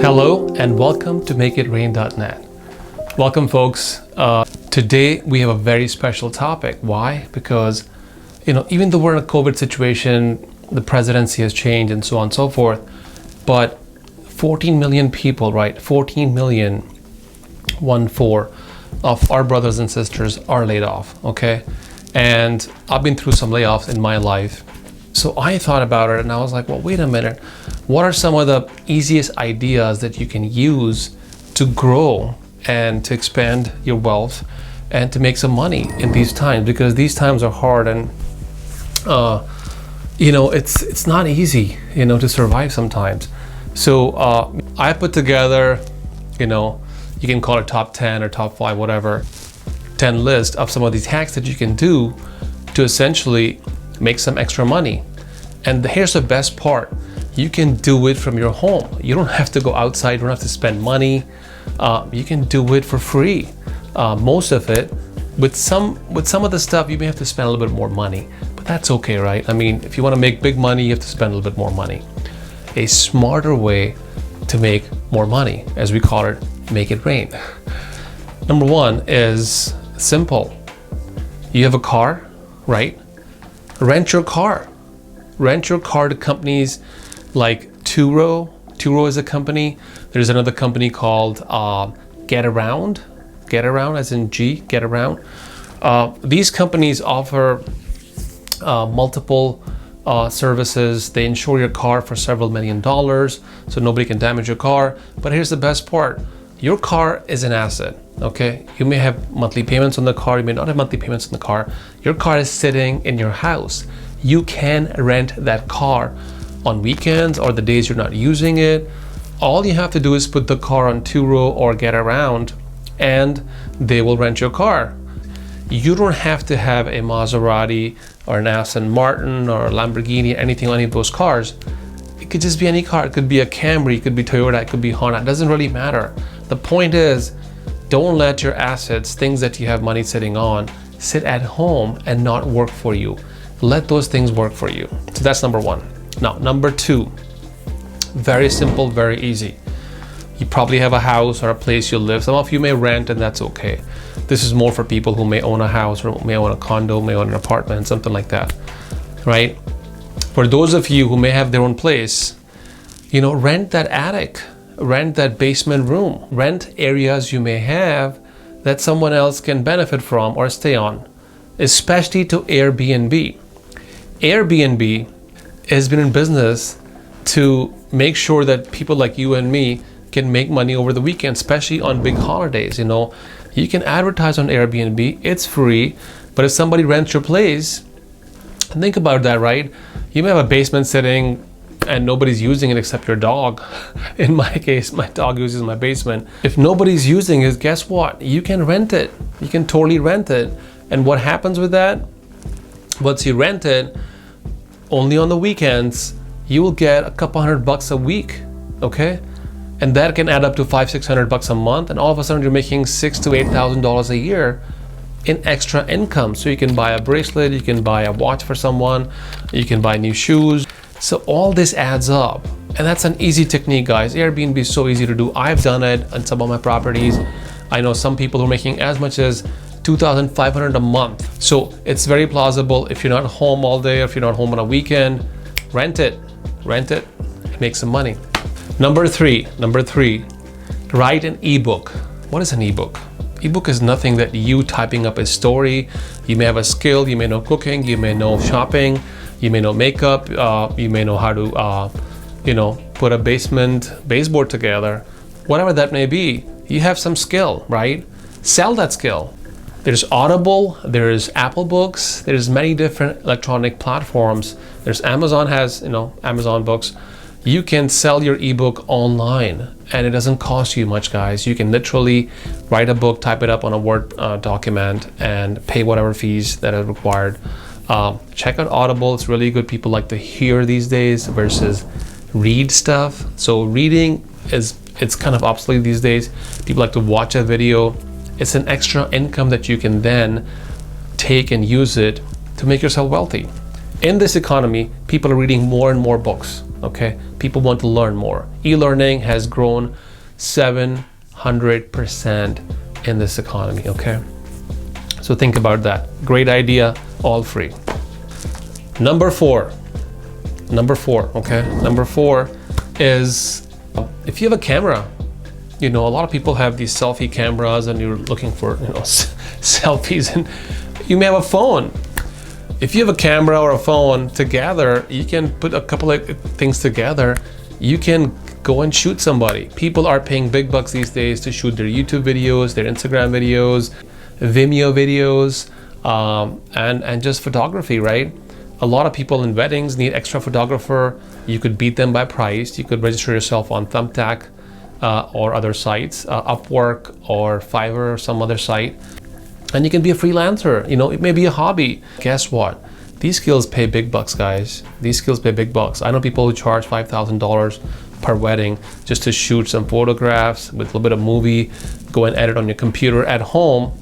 Hello and welcome to makeitrain.net. Welcome folks. Today we have a very special topic. Why? Because even though we're in a COVID situation, the presidency has changed and so on and so forth, but 14 million people, right? 14 million, 1-4 of our brothers and sisters are laid off, okay? And I've been through some layoffs in my life. So I thought about it and I was like, well, wait a minute. What are some of the easiest ideas that you can use to grow and to expand your wealth and to make some money in these times? Because these times are hard and it's not easy, to survive sometimes. So I put together, you can call it top 10 or top 5, whatever, 10 list of some of these hacks that you can do to essentially make some extra money. And here's the best part. You can do it from your home. You don't have to go outside, you don't have to spend money. You can do it for free. Most of it. With some of the stuff, you may have to spend a little bit more money, but that's okay, right? I mean, if you want to make big money, you have to spend a little bit more money. A smarter way to make more money, as we call it, make it rain. Number one is simple. You have a car, right? Rent your car. Rent your car to companies like Turo. Turo is a company. There's another company called Get Around. Get Around as in G, Get Around. These companies offer multiple services. They insure your car for several $million, so nobody can damage your car. But here's the best part. Your car is an asset, okay? You may have monthly payments on the car. You may not have monthly payments on the car. Your car is sitting in your house. You can rent that car on weekends or the days you're not using it. All you have to do is put the car on Turo or Get Around and they will rent your car. You don't have to have a Maserati or an Aston Martin or a Lamborghini, anything on any of those cars. It could just be any car. It could be a Camry, it could be Toyota, it could be Honda. It doesn't really matter. The point is, don't let your assets, things that you have money sitting on, sit at home and not work for you. Let those things work for you. So that's number one. Now, number two, very simple, very easy. You probably have a house or a place you live. Some of you may rent and that's okay. This is more for people who may own a house or may own a condo, may own an apartment, something like that, right? For those of you who may have their own place, rent that attic, rent that basement room, rent areas you may have that someone else can benefit from or stay on, especially to Airbnb. Airbnb has been in business to make sure that people like you and me can make money over the weekend, especially on big holidays. You can advertise on Airbnb, it's free, but if somebody rents your place, think about that, right? You may have a basement sitting and nobody's using it except your dog. In my case, my dog uses my basement. If nobody's using it, guess what? You can rent it. You can totally rent it. And what happens with that? Once you rent it, only on the weekends, you will get a couple $100 a week, okay? And that can add up to $500-600 a month, and all of a sudden you're making $6,000 to $8,000 a year in extra income. So you can buy a bracelet, you can buy a watch for someone, you can buy new shoes. So all this adds up, and that's an easy technique, guys. Airbnb is so easy to do. I've done it on some of my properties. I know some people who are making as much as $2,500 a month. So it's very plausible. If you're not home all day, or if you're not home on a weekend, rent it, and make some money. Number three, write an ebook. What is an ebook? Ebook is nothing that you typing up a story. You may have a skill, you may know cooking, you may know shopping, you may know makeup, you may know how to, put a baseboard together. Whatever that may be, you have some skill, right? Sell that skill. There's Audible, there's Apple Books, there's many different electronic platforms. There's Amazon has, Amazon Books. You can sell your ebook online and it doesn't cost you much, guys. You can literally write a book, type it up on a Word document and pay whatever fees that are required. Check out Audible, it's really good. People like to hear these days versus read stuff. So reading it's kind of obsolete these days. People like to watch a video. It's an extra income that you can then take and use it to make yourself wealthy. In this economy, people are reading more and more books. Okay, people want to learn more. E-learning has grown 700% in this economy. Okay, so think about that. Great idea, all free. Number four. Okay, number four is if you have a camera. You know, a lot of people have these selfie cameras and you're looking for, selfies, and you may have a phone. If you have a camera or a phone together, you can put a couple of things together. You can go and shoot somebody. People are paying big bucks these days to shoot their YouTube videos, their Instagram videos, Vimeo videos, and just photography, right? A lot of people in weddings need extra photographer. You could beat them by price. You could register yourself on Thumbtack or other sites, Upwork or Fiverr or some other site, and you can be a freelancer. It may be a hobby. Guess what? These skills pay big bucks, guys. These skills pay big bucks. I know people who charge $5,000 per wedding just to shoot some photographs with a little bit of movie, go and edit on your computer at home,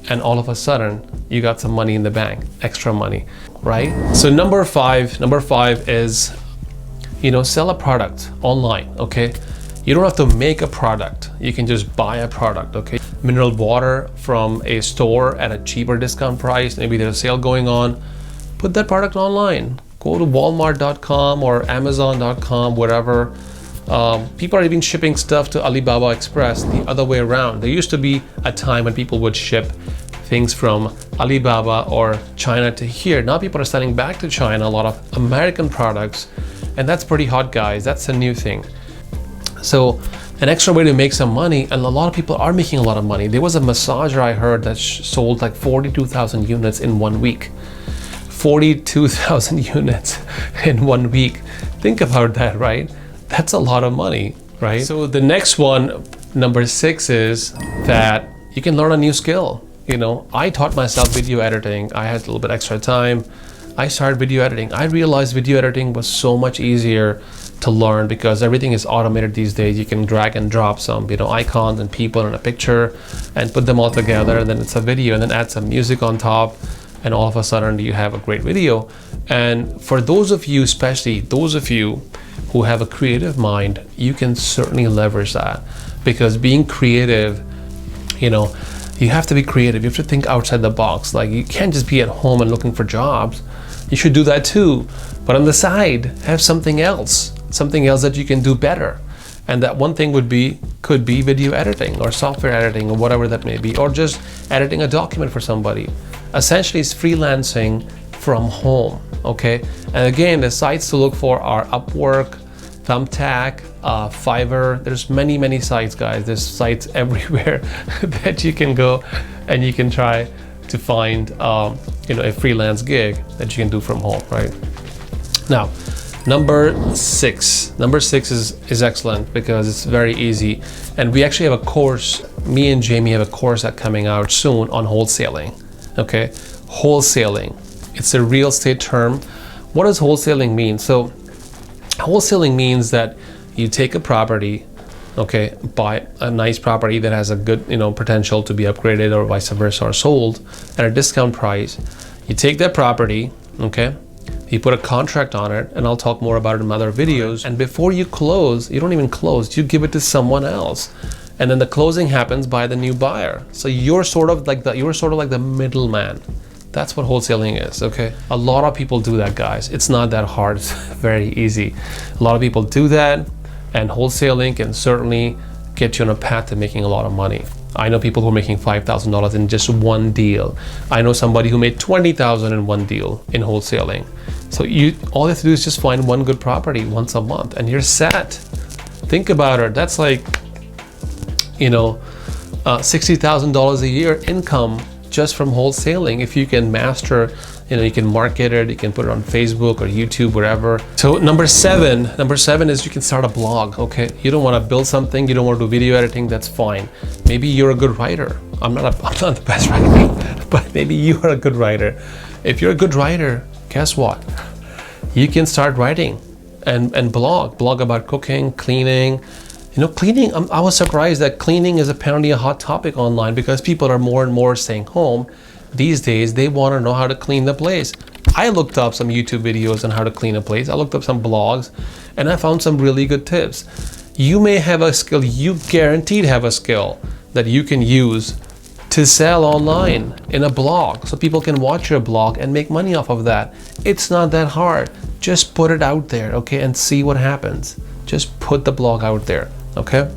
and all of a sudden you got some money in the bank, extra money, right? So number five is, sell a product online. Okay, you don't have to make a product. You can just buy a product. Okay, mineral water from a store at a cheaper discount price. Maybe there's a sale going on. Put that product online. Go to Walmart.com or Amazon.com, whatever. People are even shipping stuff to Alibaba Express the other way around. There used to be a time when people would ship things from Alibaba or China to here. Now people are selling back to China a lot of American products, and that's pretty hot, guys. That's a new thing. So an extra way to make some money, and a lot of people are making a lot of money. There was a massager I heard that sold like 42,000 units in 1 week. 42,000 units in 1 week. Think about that, right? That's a lot of money, right? So the next one, number 6, is that you can learn a new skill. I taught myself video editing. I had a little bit extra time. I started video editing. I realized video editing was so much easier to learn because everything is automated these days. You can drag and drop some, icons and people in a picture and put them all together, and then it's a video, and then add some music on top, and all of a sudden you have a great video. And for those of you, especially those of you who have a creative mind, you can certainly leverage that, because being creative, you have to be creative. You have to think outside the box. Like, you can't just be at home and looking for jobs. You should do that too, but on the side, have something else that you can do better. And that one thing could be video editing or software editing or whatever that may be, or just editing a document for somebody. Essentially, it's freelancing from home. Okay, and again, the sites to look for are Upwork, Thumbtack, Fiverr. There's many sites, guys. There's sites everywhere that you can go and you can try to find a freelance gig that you can do from home, right? Now, number six is excellent because it's very easy, and we actually have a course. Me and Jamie have a course that's coming out soon on wholesaling. Okay, wholesaling. It's a real estate term. What does wholesaling mean? So wholesaling means that you take a property, okay, buy a nice property that has a good, potential to be upgraded or vice versa, or sold at a discount price. You take that property, okay, you put a contract on it, and I'll talk more about it in other videos. And before you close, you don't even close, you give it to someone else. And then the closing happens by the new buyer. So you're sort of like the middleman. That's what wholesaling is, okay? A lot of people do that, guys. It's not that hard, it's very easy. A lot of people do that, and wholesaling can certainly get you on a path to making a lot of money. I know people who are making $5,000 in just one deal. I know somebody who made $20,000 in one deal in wholesaling. So all you have to do is just find one good property once a month and you're set. Think about it. That's like, $60,000 a year income just from wholesaling. If you can master, you can market it, you can put it on Facebook or YouTube, wherever. So number seven is you can start a blog, okay? You don't want to build something, you don't want to do video editing, that's fine. Maybe you're a good writer. I'm not the best writer, but maybe you are a good writer. If you're a good writer, guess what? You can start writing and blog about cooking, cleaning. Cleaning, I was surprised that cleaning is apparently a hot topic online because people are more and more staying home. These days, they want to know how to clean the place. I looked up some YouTube videos on how to clean a place. I looked up some blogs, and I found some really good tips. You may have a skill, you guaranteed have a skill that you can use to sell online in a blog, so people can watch your blog and make money off of that. It's not that hard. Just put it out there, okay, and see what happens. Just put the blog out there, okay?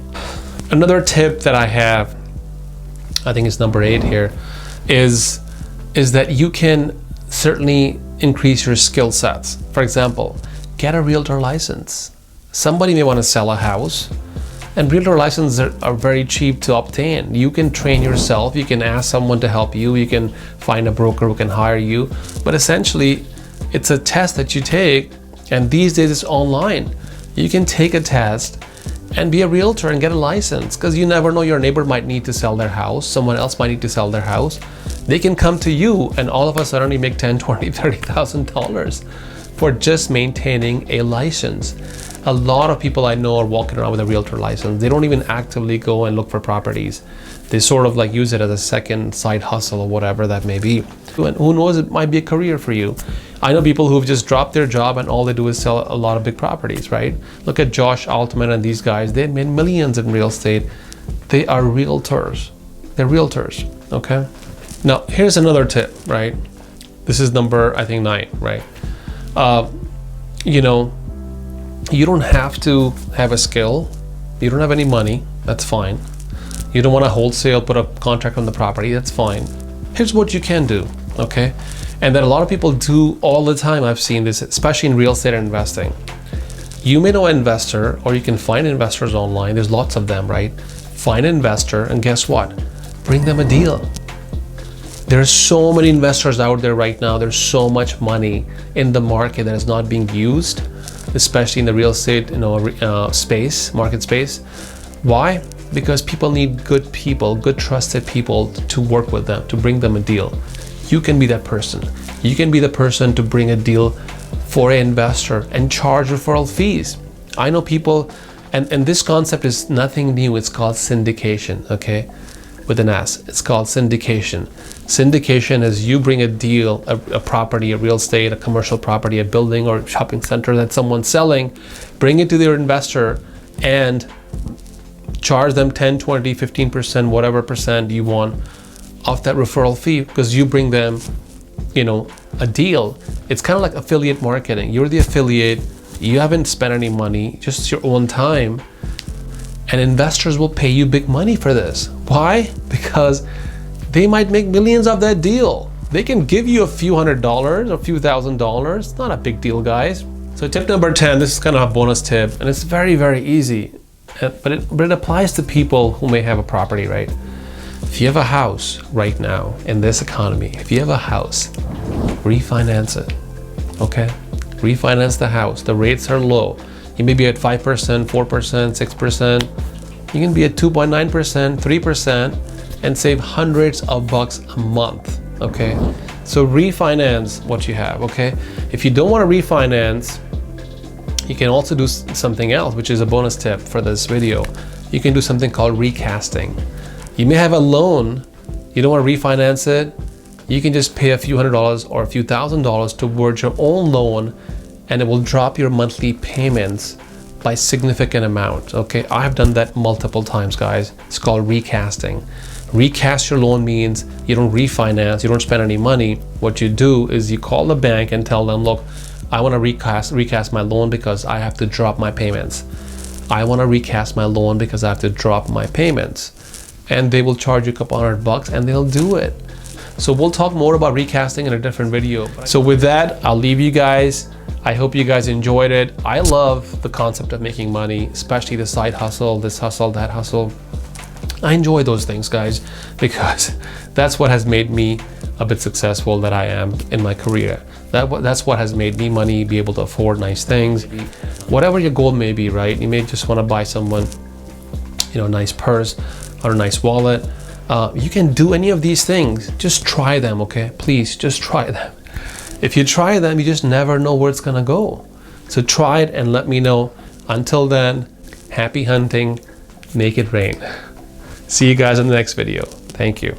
Another tip that I have, I think it's number 8 here, is that you can certainly increase your skill sets. For example, get a realtor license. Somebody may want to sell a house, and realtor licenses are very cheap to obtain. You can train yourself, you can ask someone to help you, you can find a broker who can hire you, but essentially it's a test that you take, and these days it's online. You can take a test and be a realtor and get a license, because you never know, your neighbor might need to sell their house, someone else might need to sell their house. They can come to you and all of a sudden you make $10,000, $20,000, $30,000 for just maintaining a license. A lot of people I know are walking around with a realtor license. They don't even actively go and look for properties. They sort of like use it as a second side hustle or whatever that may be. And who knows, it might be a career for you. I know people who've just dropped their job and all they do is sell a lot of big properties, right? Look at Josh Altman and these guys. They made millions in real estate. They are realtors. They're realtors, okay? Now, here's another tip, right? This is number, I think, 9, right? You know, you don't have to have a skill. You don't have any money, that's fine. You don't want to wholesale, put a contract on the property, that's fine. Here's what you can do, okay? And that a lot of people do all the time. I've seen this, especially in real estate investing. You may know an investor, or you can find investors online. There's lots of them, right? Find an investor, and guess what? Bring them a deal. There's so many investors out there right now. There's so much money in the market that is not being used, especially in the real estate, market space. Why? Because people need good people, good trusted people to work with them, to bring them a deal. You can be that person. You can be the person to bring a deal for an investor and charge referral fees. I know people, and this concept is nothing new. It's called syndication, okay? With an S. It's called syndication. Syndication is you bring a deal, a property, a real estate, a commercial property, a building or shopping center that someone's selling, bring it to their investor and charge them 10, 20, 15%, whatever percent you want off that referral fee, because you bring them, you know, a deal. It's kind of like affiliate marketing. You're the affiliate, you haven't spent any money, just your own time, and investors will pay you big money for this. Why? Because they might make millions of that deal. They can give you a few $100s, a few $1,000s. It's not a big deal, guys. So tip number 10, this is kind of a bonus tip, and it's very, very easy, but it applies to people who may have a property, right? If you have a house right now in this economy, if you have a house, refinance it, okay? Refinance the house. The rates are low. You may be at 5%, 4%, 6%. You can be at 2.9%, 3%, and save hundreds of bucks a month, okay? So refinance what you have, okay? If you don't want to refinance, you can also do something else, which is a bonus tip for this video. You can do something called recasting. You may have a loan, you don't want to refinance it, you can just pay a few $100s or a few $1,000s towards your own loan, and it will drop your monthly payments by significant amount, okay? I've done that multiple times, guys. It's called recasting. Recast your loan means you don't refinance, you don't spend any money. What you do is you call the bank and tell them, look, I want to recast my loan because I have to drop my payments. I want to recast my loan because I have to drop my payments. And they will charge you a couple $100 and they'll do it. So we'll talk more about recasting in a different video. So with that, I'll leave you guys. I hope you guys enjoyed it. I love the concept of making money, especially the side hustle, this hustle, that hustle. I enjoy those things, guys, because that's what has made me a bit successful that I am in my career. That's what has made me money, be able to afford nice things. Whatever your goal may be, right? You may just want to buy someone, you know, a nice purse or a nice wallet. You can do any of these things. Just try them, okay? Please, just try them. If you try them, you just never know where it's gonna go. So try it and let me know. Until then, happy hunting, make it rain. See you guys in the next video. Thank you.